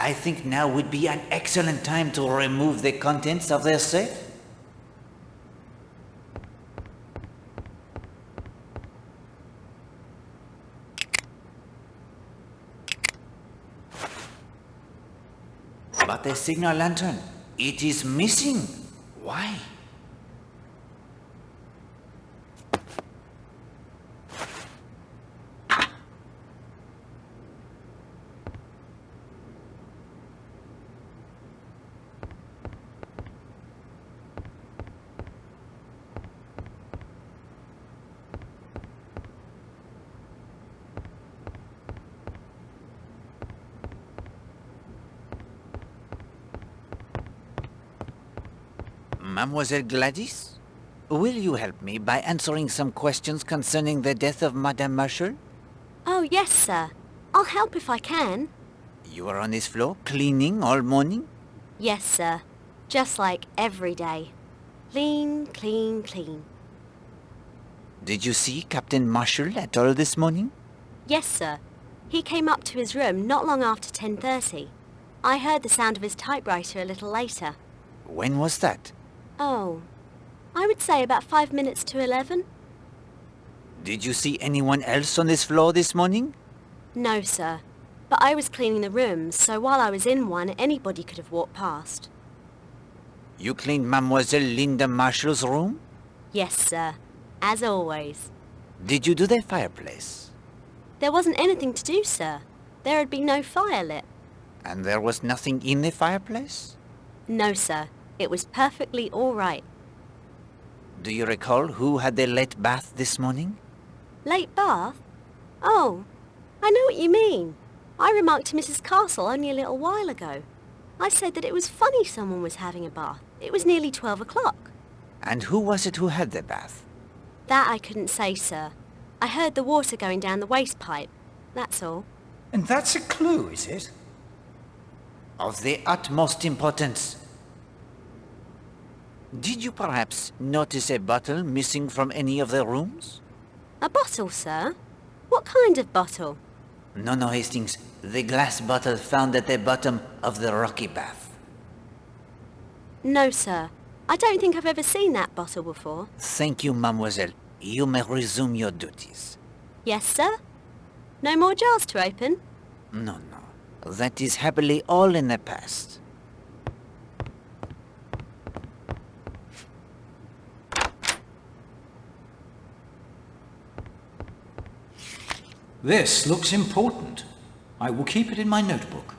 I think now would be an excellent time to remove the contents of their safe. But the signal lantern, it is missing. Why? Mademoiselle Gladys, will you help me by answering some questions concerning the death of Madame Marshall? Oh, yes, sir. I'll help if I can. You were on this floor cleaning all morning? Yes, sir. Just like every day. Clean, clean, clean. Did you see Captain Marshall at all this morning? Yes, sir. He came up to his room not long after 10:30. I heard the sound of his typewriter a little later. When was that? Oh, I would say about 5 minutes to 11. Did you see anyone else on this floor this morning? No, sir. But I was cleaning the rooms, so while I was in one, anybody could have walked past. You cleaned Mademoiselle Linda Marshall's room? Yes, sir. As always. Did you do the fireplace? There wasn't anything to do, sir. There had been no fire lit. And there was nothing in the fireplace? No, sir. It was perfectly all right. Do you recall who had the late bath this morning? Late bath? Oh, I know what you mean. I remarked to Mrs. Castle only a little while ago. I said that it was funny someone was having a bath. It was nearly 12 o'clock. And who was it who had the bath? That I couldn't say, sir. I heard the water going down the waste pipe. That's all. And that's a clue, is it? Of the utmost importance. Did you perhaps notice a bottle missing from any of the rooms? A bottle, sir? What kind of bottle? No, Hastings. The glass bottle found at the bottom of the rocky bath. No, sir. I don't think I've ever seen that bottle before. Thank you, mademoiselle. You may resume your duties. Yes, sir? No more jars to open? No. That is happily all in the past. This looks important. I will keep it in my notebook.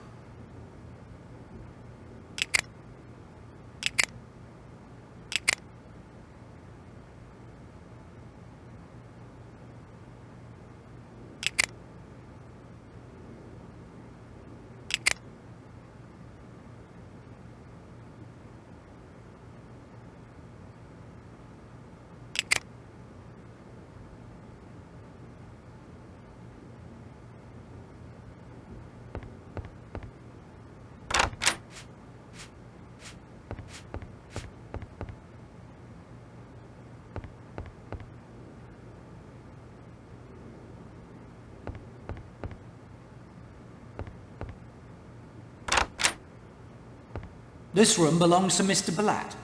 This room belongs to Mr. Balat.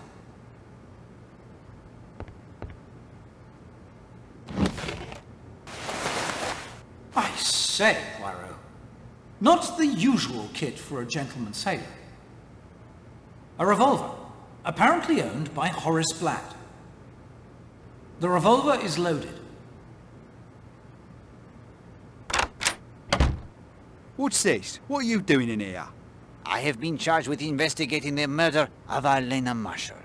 I say, Poirot, not the usual kit for a gentleman sailor. A revolver, apparently owned by Horace Blatt. The revolver is loaded. What's this? What are you doing in here? I have been charged with investigating the murder of Elena Marshall.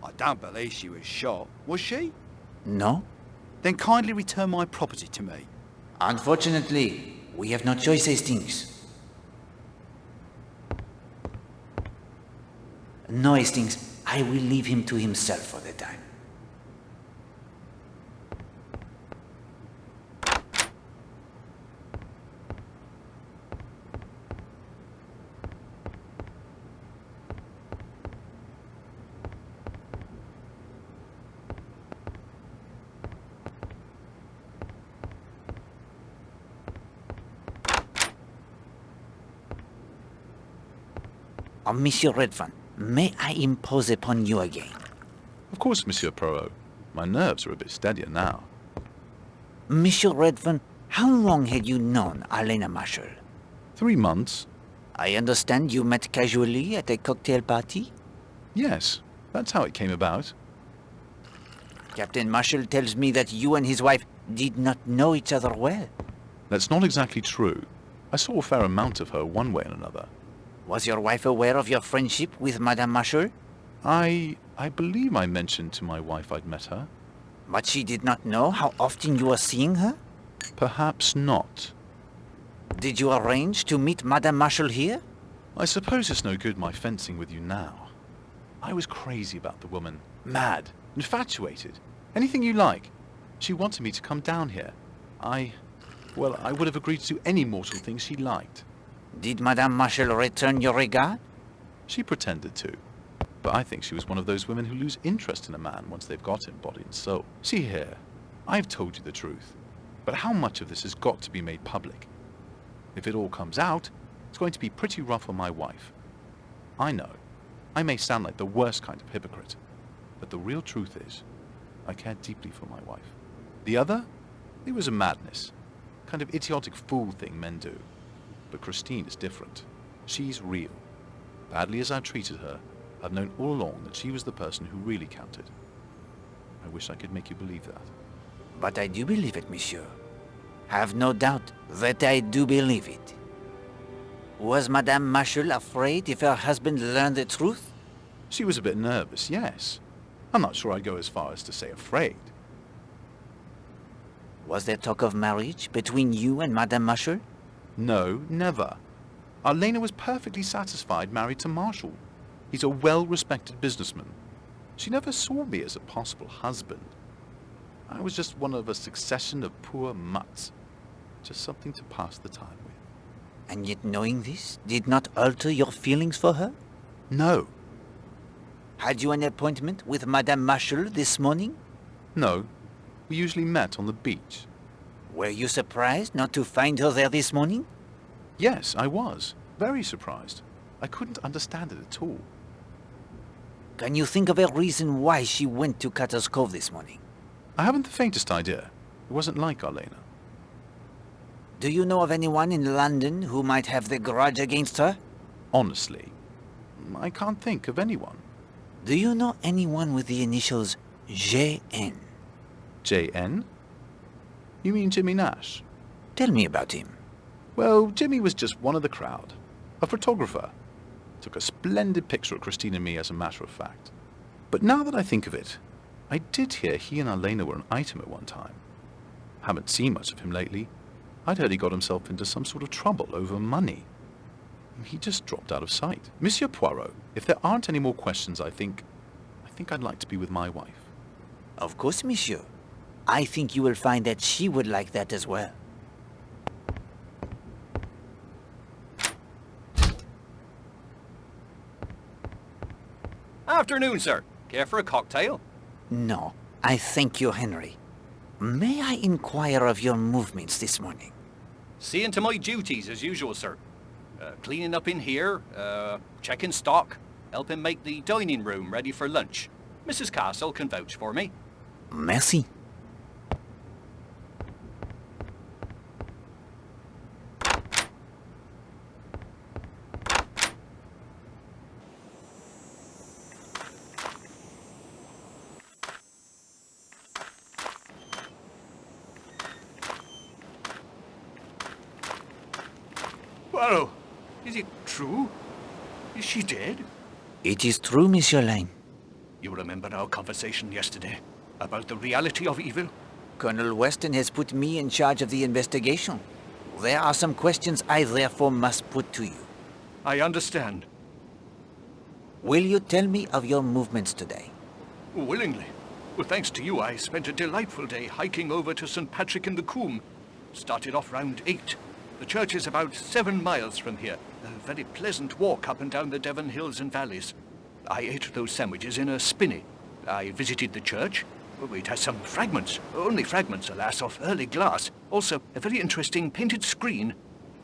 I don't believe she was shot. Was she? No? Then kindly return my property to me. Unfortunately, we have no choice, Hastings. No, Hastings. I will leave him to himself for the time. Monsieur Redfern, may I impose upon you again? Of course, Monsieur Poirot. My nerves are a bit steadier now. Monsieur Redfern, how long had you known Elena Marshall? 3 months? I understand you met casually at a cocktail party? Yes, that's how it came about. Captain Marshall tells me that you and his wife did not know each other well. That's not exactly true. I saw a fair amount of her one way and another. Was your wife aware of your friendship with Madame Marshall? I believe I mentioned to my wife I'd met her. But she did not know how often you were seeing her? Perhaps not. Did you arrange to meet Madame Marshall here? I suppose it's no good my fencing with you now. I was crazy about the woman. Mad. Infatuated. Anything you like. She wanted me to come down here. I would have agreed to do any mortal thing she liked. Did Madame Marshall return your regard? She pretended to. But I think she was one of those women who lose interest in a man once they've got him body and soul. See here, I've told you the truth. But how much of this has got to be made public? If it all comes out, it's going to be pretty rough on my wife. I know. I may sound like the worst kind of hypocrite. But the real truth is, I cared deeply for my wife. The other? It was a madness. Kind of idiotic fool thing men do. But Christine is different. She's real. Badly as I've treated her, I've known all along that she was the person who really counted. I wish I could make you believe that. But I do believe it, monsieur. Have no doubt that I do believe it. Was Madame Marshall afraid if her husband learned the truth? She was a bit nervous, yes. I'm not sure I'd go as far as to say afraid. Was there talk of marriage between you and Madame Marshall? No, never. Elena was perfectly satisfied married to Marshall. He's a well-respected businessman. She never saw me as a possible husband. I was just one of a succession of poor mutts. Just something to pass the time with. And yet knowing this did not alter your feelings for her? No. Had you an appointment with Madame Marshall this morning? No. We usually met on the beach. Were you surprised not to find her there this morning? Yes, I was. Very surprised. I couldn't understand it at all. Can you think of a reason why she went to Cutter's Cove this morning? I haven't the faintest idea. It wasn't like Elena. Do you know of anyone in London who might have the grudge against her? Honestly, I can't think of anyone. Do you know anyone with the initials J.N.? J.N.? You mean Jimmy Nash? Tell me about him. Well, Jimmy was just one of the crowd. A photographer. Took a splendid picture of Christine and me, as a matter of fact. But now that I think of it, I did hear he and Elena were an item at one time. Haven't seen much of him lately. I'd heard he got himself into some sort of trouble over money. He just dropped out of sight. Monsieur Poirot, if there aren't any more questions, I think I'd like to be with my wife. Of course, monsieur. I think you will find that she would like that as well. Afternoon, sir. Care for a cocktail? No, I thank you, Henry. May I inquire of your movements this morning? Seeing to my duties as usual, sir. Cleaning up in here, checking stock, helping make the dining room ready for lunch. Mrs. Castle can vouch for me. Merci. Poirot, is it true? Is she dead? It is true, Monsieur Lane. You remember our conversation yesterday about the reality of evil? Colonel Weston has put me in charge of the investigation. There are some questions I therefore must put to you. I understand. Will you tell me of your movements today? Willingly. Well, thanks to you, I spent a delightful day hiking over to St. Patrick in the Coombe. Started off round 8. The church is about 7 miles from here. A very pleasant walk up and down the Devon hills and valleys. I ate those sandwiches in a spinney. I visited the church. Oh, it has some fragments, only fragments, alas, of early glass. Also, a very interesting painted screen.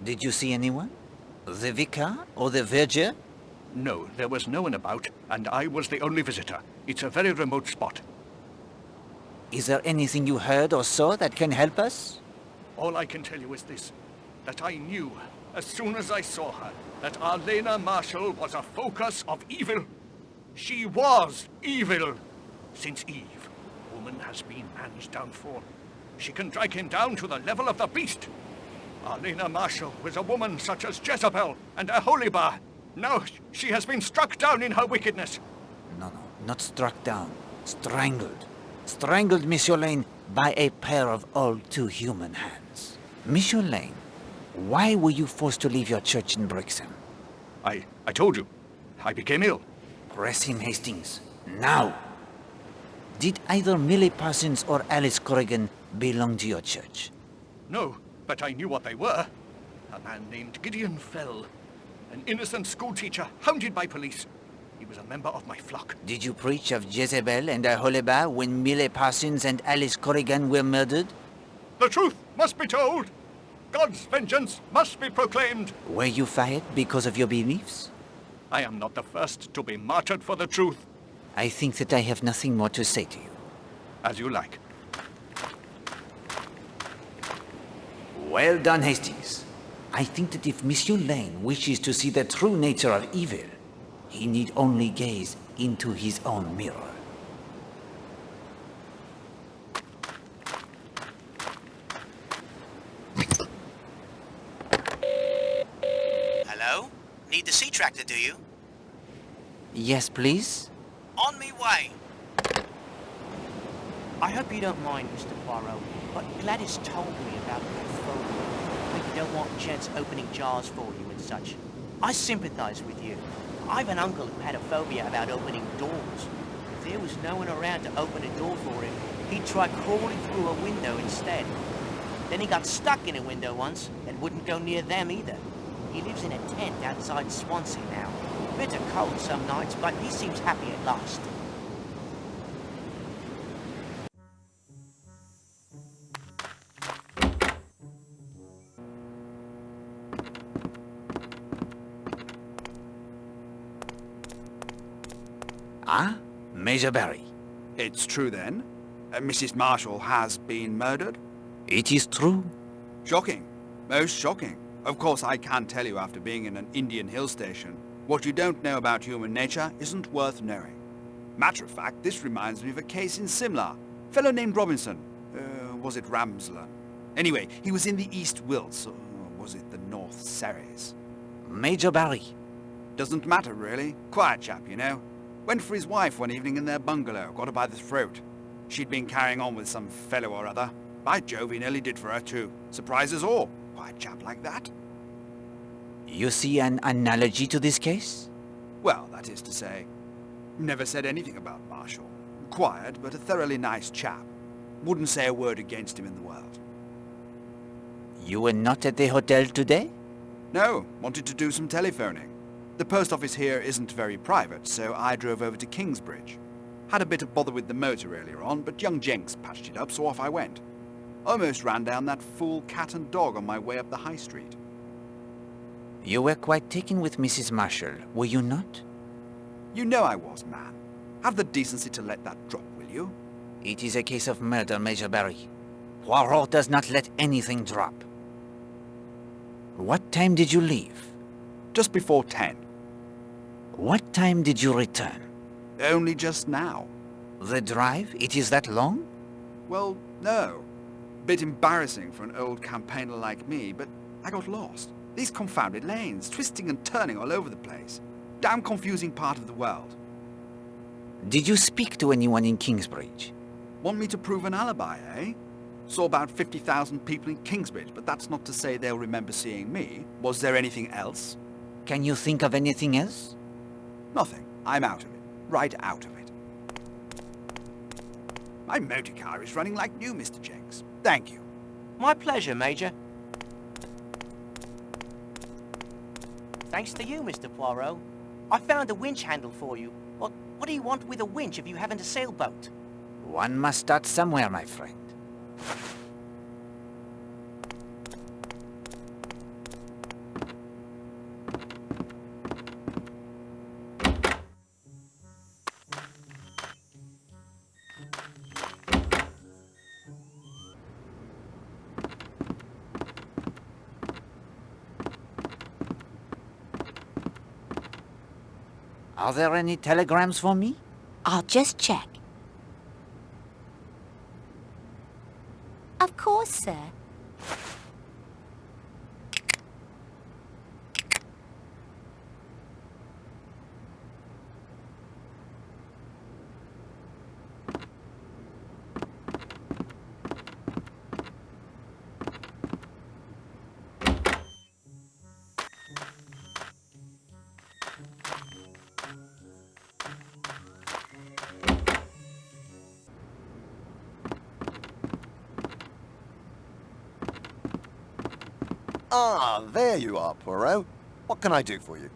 Did you see anyone? The vicar or the verger? No, there was no one about, and I was the only visitor. It's a very remote spot. Is there anything you heard or saw that can help us? All I can tell you is this, that I knew, as soon as I saw her, that Arlena Marshall was a focus of evil. She was evil. Since Eve, woman has been man's downfall. She can drag him down to the level of the beast. Arlena Marshall was a woman such as Jezebel and Aholibah. Now she has been struck down in her wickedness. No, not struck down. Strangled. Strangled, Monsieur Lane, by a pair of all too human hands. Monsieur Lane, why were you forced to leave your church in Brixham? I told you. I became ill. Press him, Hastings. Now! Did either Millie Parsons or Alice Corrigan belong to your church? No, but I knew what they were. A man named Gideon Fell. An innocent schoolteacher, hounded by police. He was a member of my flock. Did you preach of Jezebel and Aholibah when Millie Parsons and Alice Corrigan were murdered? The truth must be told. God's vengeance must be proclaimed. Were you fired because of your beliefs? I am not the first to be martyred for the truth. I think that I have nothing more to say to you. As you like. Well done, Hastings. I think that if Monsieur Lane wishes to see the true nature of evil, he need only gaze into his own mirror. Hello? Need the sea tractor, do you? Yes, please? On me way. I hope you don't mind, Mr. Poirot, but Gladys told me about your phobia. How you don't want gents opening jars for you and such. I sympathize with you. I've an uncle who had a phobia about opening doors. If there was no one around to open a door for him, he'd try crawling through a window instead. Then he got stuck in a window once and wouldn't go near them either. He lives in a tent outside Swansea now. Bitter cold some nights, but he seems happy at last. Ah, Major Barry. It's true then? Mrs. Marshall has been murdered? It is true. Shocking. Most shocking. Of course, I can't tell you after being in an Indian hill station. What you don't know about human nature isn't worth knowing. Matter of fact, this reminds me of a case in Simla. Fellow named Robinson. Was it Ramsler? Anyway, he was in the East Wilts, or was it the North Surreys? Major Barry. Doesn't matter, really. Quiet chap, you know. Went for his wife one evening in their bungalow, got her by the throat. She'd been carrying on with some fellow or other. By Jove, he nearly did for her too. Surprise us all. Quiet chap like that. You see an analogy to this case? Well, that is to say, never said anything about Marshall. Quiet, but a thoroughly nice chap. Wouldn't say a word against him in the world. You were not at the hotel today? No, wanted to do some telephoning. The post office here isn't very private, so I drove over to Kingsbridge. Had a bit of bother with the motor earlier on, but young Jenks patched it up, so off I went. Almost ran down that fool cat and dog on my way up the high street. You were quite taken with Mrs. Marshall, were you not? You know I was, man. Have the decency to let that drop, will you? It is a case of murder, Major Barry. Poirot does not let anything drop. What time did you leave? Just before 10. What time did you return? Only just now. The drive? It is that long? Well, no. Bit embarrassing for an old campaigner like me, but I got lost. These confounded lanes, twisting and turning all over the place. Damn confusing part of the world. Did you speak to anyone in Kingsbridge? Want me to prove an alibi, eh? Saw about 50,000 people in Kingsbridge, but that's not to say they'll remember seeing me. Was there anything else? Can you think of anything else? Nothing. I'm out of it. Right out of it. My motor car is running like new, Mr. Jenks. Thank you. My pleasure, Major. Thanks to you, Mr. Poirot. I found a winch handle for you. What do you want with a winch if you haven't a sailboat? One must start somewhere, my friend. Are there any telegrams for me? I'll just check. Of course, sir. Ah, there you are, Poirot. What can I do for you?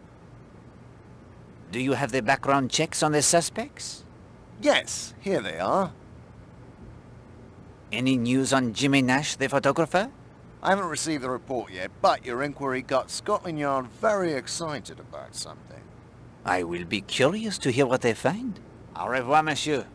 Do you have the background checks on the suspects? Yes, here they are. Any news on Jimmy Nash, the photographer? I haven't received the report yet, but your inquiry got Scotland Yard very excited about something. I will be curious to hear what they find. Au revoir, monsieur.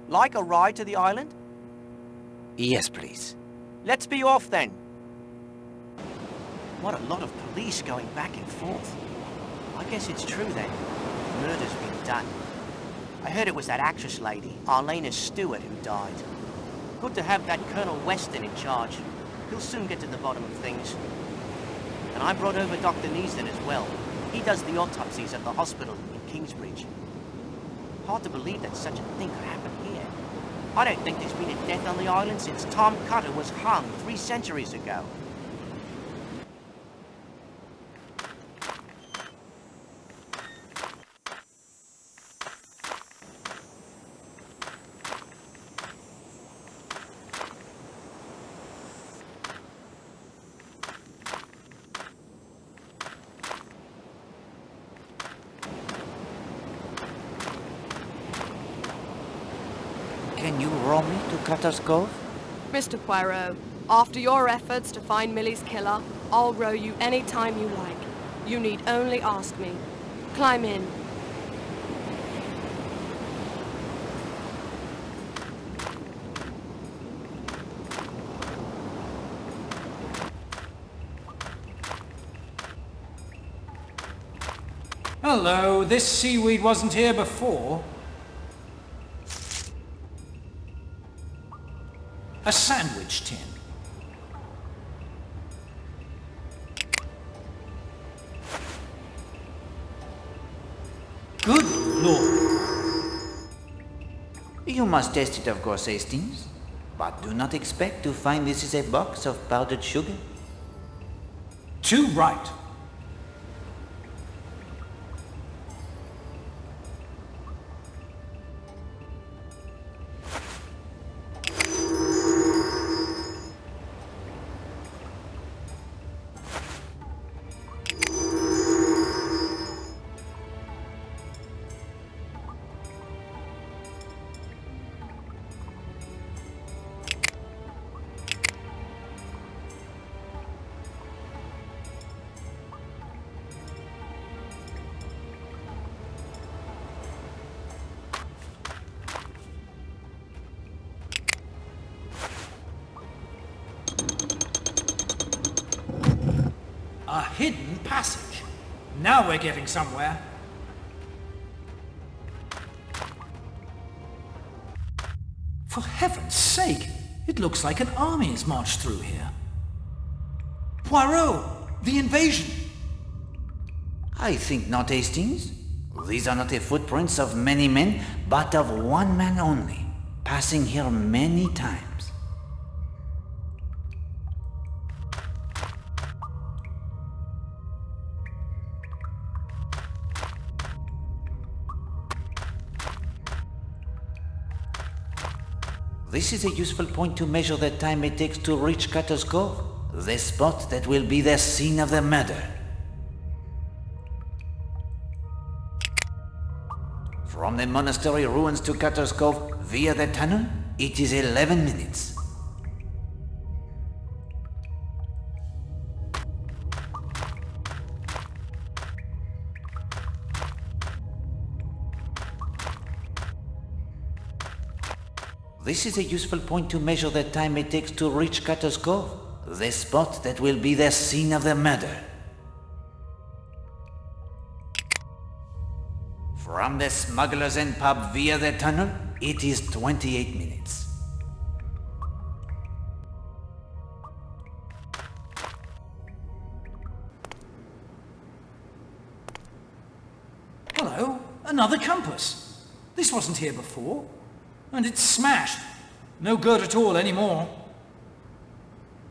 Like a ride to the island? Yes, please. Let's be off then. What a lot of police going back and forth. I guess it's true then. Murder's been done. I heard it was that actress lady, Arlena Stewart, who died. Good to have that Colonel Weston in charge. He'll soon get to the bottom of things. And I brought over Dr. Neasden as well. He does the autopsies at the hospital in Kingsbridge. Hard to believe that such a thing could happen here. I don't think there's been a death on the island since Tom Cutter was hung 3 centuries ago. Can you row me to Cutter's Cove? Mr. Poirot, after your efforts to find Millie's killer, I'll row you any time you like. You need only ask me. Climb in. Hello, this seaweed wasn't here before. A sandwich tin. Good Lord. You must taste it, of course, Hastings. But do not expect to find this is a box of powdered sugar. Too right. A hidden passage. Now we're getting somewhere. For heaven's sake, it looks like an army's marched through here. Poirot, the invasion. I think not, Hastings. These are not the footprints of many men, but of one man only, passing here many times. This is a useful point to measure the time it takes to reach Cutter's Cove, the spot that will be the scene of the murder. From the monastery ruins to Cutter's Cove via the tunnel, it is 11 minutes. This is a useful point to measure the time it takes to reach Cutter's Cove, the spot that will be the scene of the murder. From the Smuggler's End pub via the tunnel, it is 28 minutes. Hello, another compass. This wasn't here before. And it's smashed. No good at all anymore.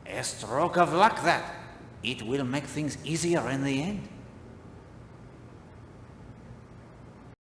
A stroke of luck, that. It will make things easier in the end.